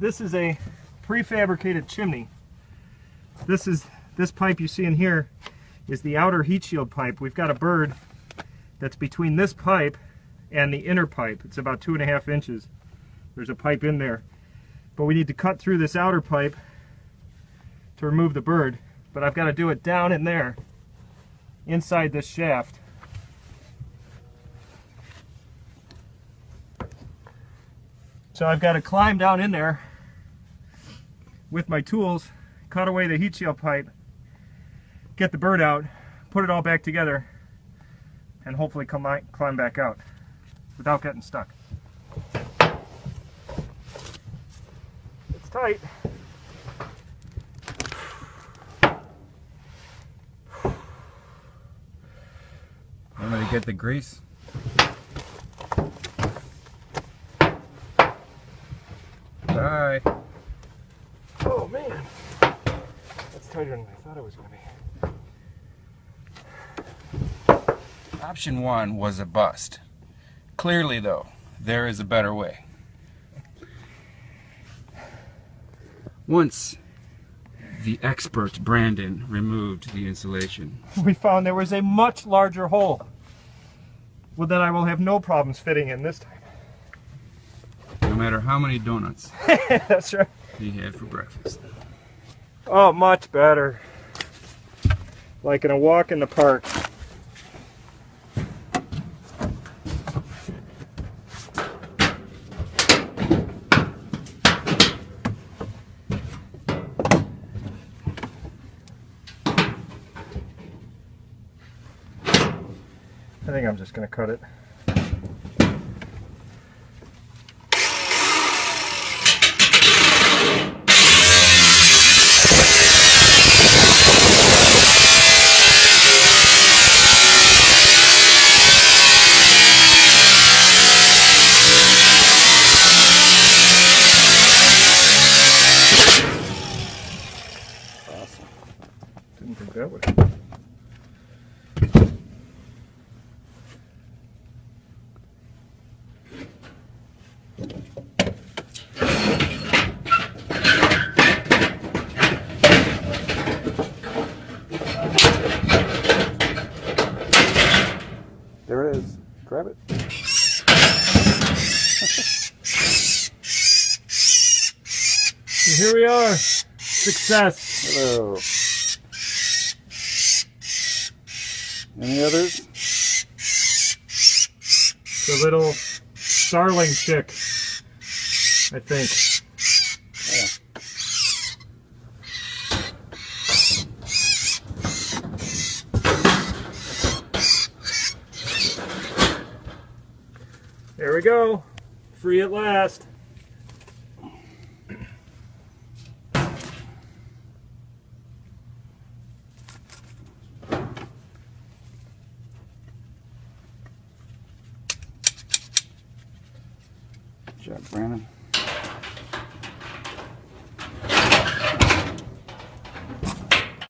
This is a prefabricated chimney. This pipe you see in here is the outer heat shield pipe. We've got a bird that's between this pipe and the inner pipe. It's about 2.5 inches. There's a pipe in there. But we need to cut through this outer pipe to remove the bird. But I've got to do it down in there, inside this shaft. So I've got to climb down in there with my tools, cut away the heat shield pipe, get the bird out, put it all back together, and hopefully climb back out without getting stuck. It's tight. I'm going to get the grease. Bye. Oh man, that's tighter than I thought it was going to be. Option 1 was a bust. Clearly, though, there is a better way. Once the expert Brandon removed the insulation, We found there was a much larger hole. Well, then I will have no problems fitting in this time. no matter how many donuts That's right. he had for breakfast. Oh, much better. Like in a walk in the park. I think I'm just going to cut it. Awesome. Didn't think that would happen. There it is. Grab it. And here we are. Success. Hello. Any others? The little starling chick, I think. Yeah. There we go. Free at last. Good job, Brandon.